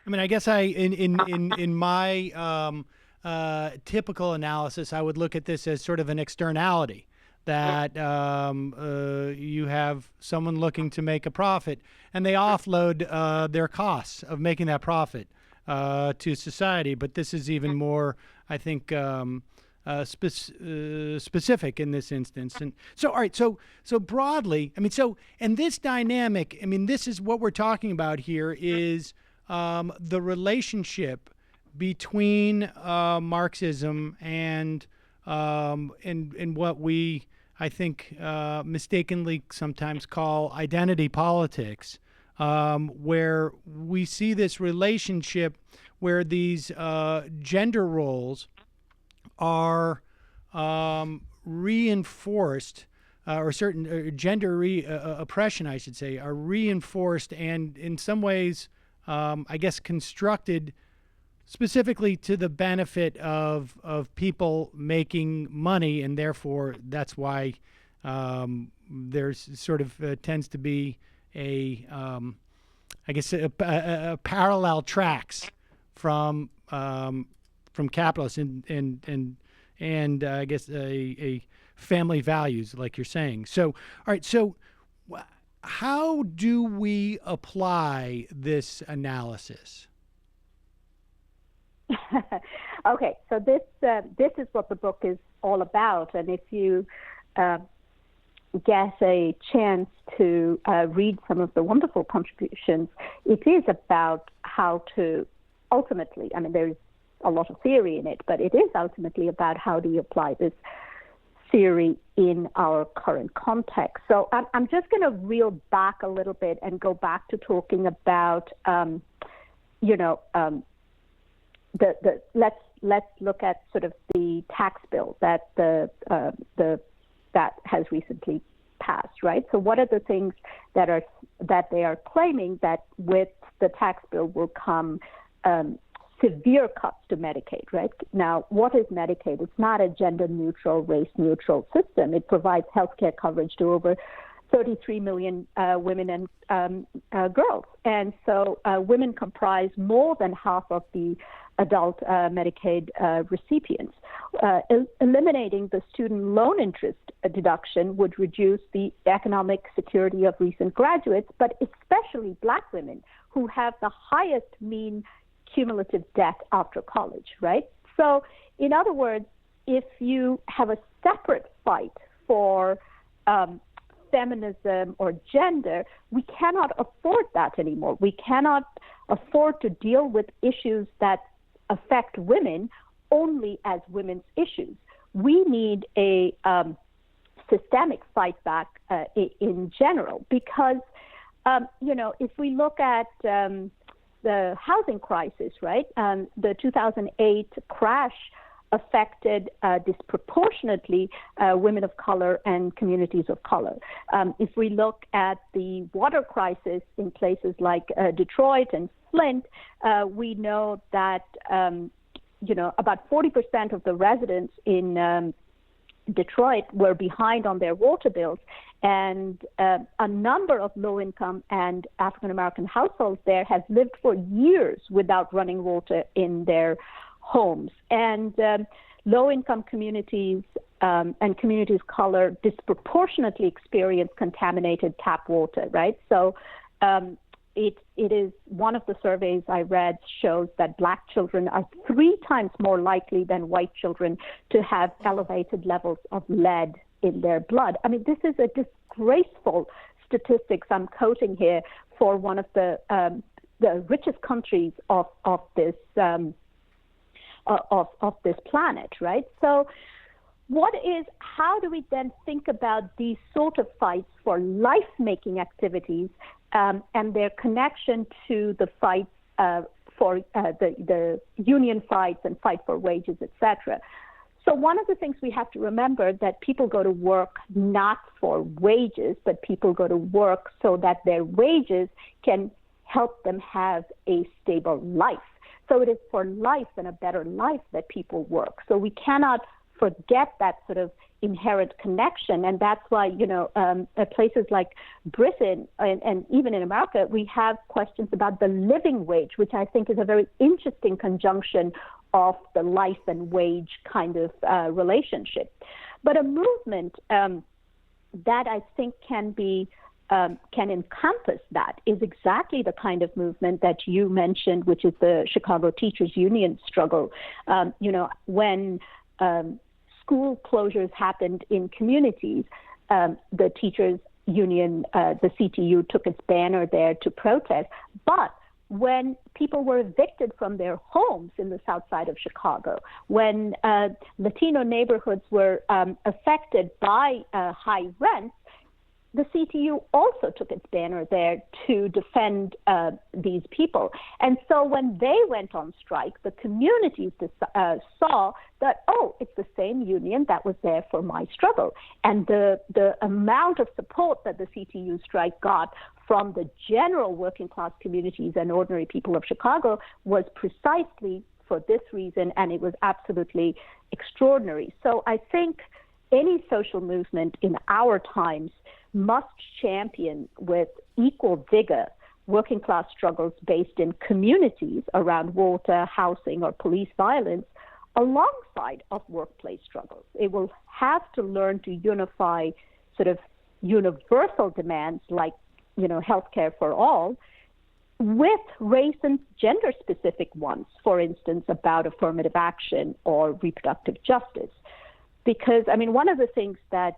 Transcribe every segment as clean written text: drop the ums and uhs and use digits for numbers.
I mean, I guess in my typical analysis, I would look at this as sort of an externality that you have someone looking to make a profit, and they offload their costs of making that profit to society. But this is even more, I think, specific in this instance. And so, all right, so broadly, I mean, and this dynamic, I mean, this is what we're talking about here is the relationship between Marxism and what we, I think, mistakenly sometimes call identity politics, where we see this relationship where these gender roles are reinforced, or certain gender oppression, I should say, are reinforced and in some ways, I guess, constructed specifically to the benefit of people making money, and therefore that's why there's sort of tends to be I guess a parallel tracks from capitalists and I guess a family values, like you're saying. So, all right, so how do we apply this analysis? Okay, so this is what the book is all about, and if you get a chance to read some of the wonderful contributions, it is about how to ultimately, I mean, there's a lot of theory in it, but it is ultimately about how do you apply this theory in our current context. So I'm just going to reel back a little bit and go back to talking about, let's look at sort of the tax bill that that has recently passed, right? So what are the things that they are claiming that with the tax bill will come severe cuts to Medicaid, right? Now, what is Medicaid? It's not a gender-neutral, race-neutral system. It provides healthcare coverage to over 33 million women and girls. And so women comprise more than half of the adult Medicaid recipients. Eliminating the student loan interest deduction would reduce the economic security of recent graduates, but especially Black women who have the highest mean cumulative debt after college, right? So, in other words, if you have a separate fight for feminism or gender, we cannot afford that anymore. We cannot afford to deal with issues that affect women only as women's issues. We need a systemic fight back in general because, if we look at the housing crisis, right? The 2008 crash affected disproportionately women of color and communities of color. If we look at the water crisis in places like Detroit and Flint, we know that about 40% of the residents in Detroit were behind on their water bills, and a number of low-income and African-American households there have lived for years without running water in their homes. And low-income communities and communities of color disproportionately experience contaminated tap water, right? So it is one of the surveys I read shows that Black children are 3 times more likely than white children to have elevated levels of lead in their blood. I mean, this is a disgraceful statistics I'm quoting here for one of the richest countries of this planet, right? So how do we then think about these sort of fights for life-making activities and their connection to the fights for the union fights and fight for wages, etc.? So one of the things we have to remember that people go to work not for wages, but people go to work so that their wages can help them have a stable life. So it is for life and a better life that people work. So we cannot forget that sort of inherent connection. And that's why, places like Britain and even in America, we have questions about the living wage, which I think is a very interesting conjunction of the life and wage kind of relationship. But a movement that I think can encompass that is exactly the kind of movement that you mentioned, which is the Chicago Teachers Union struggle. When school closures happened in communities, the teachers union, the CTU, took its banner there to protest. But when people were evicted from their homes in the south side of Chicago, when Latino neighborhoods were affected by high rents, the CTU also took its banner there to defend these people. And so when they went on strike, the communities saw that, oh, it's the same union that was there for my struggle. And the amount of support that the CTU strike got from the general working class communities and ordinary people of Chicago was precisely for this reason, and it was absolutely extraordinary. So I think any social movement in our times must champion with equal vigor working class struggles based in communities around water, housing, or police violence, alongside of workplace struggles. It will have to learn to unify sort of universal demands like, healthcare for all, with race and gender specific ones, for instance, about affirmative action or reproductive justice. Because, one of the things that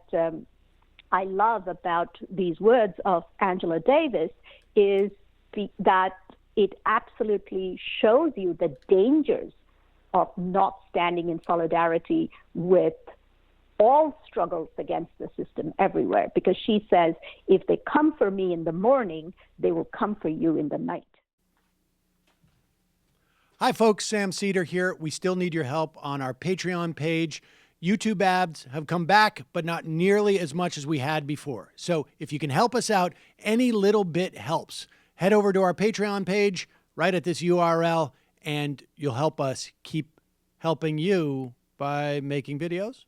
I love about these words of Angela Davis is that it absolutely shows you the dangers of not standing in solidarity with all struggles against the system everywhere. Because she says, if they come for me in the morning, they will come for you in the night. Hi, folks. Sam Seder here. We still need your help on our Patreon page. YouTube ads have come back, but not nearly as much as we had before. So if you can help us out, any little bit helps. Head over to our Patreon page right at this URL, and you'll help us keep helping you by making videos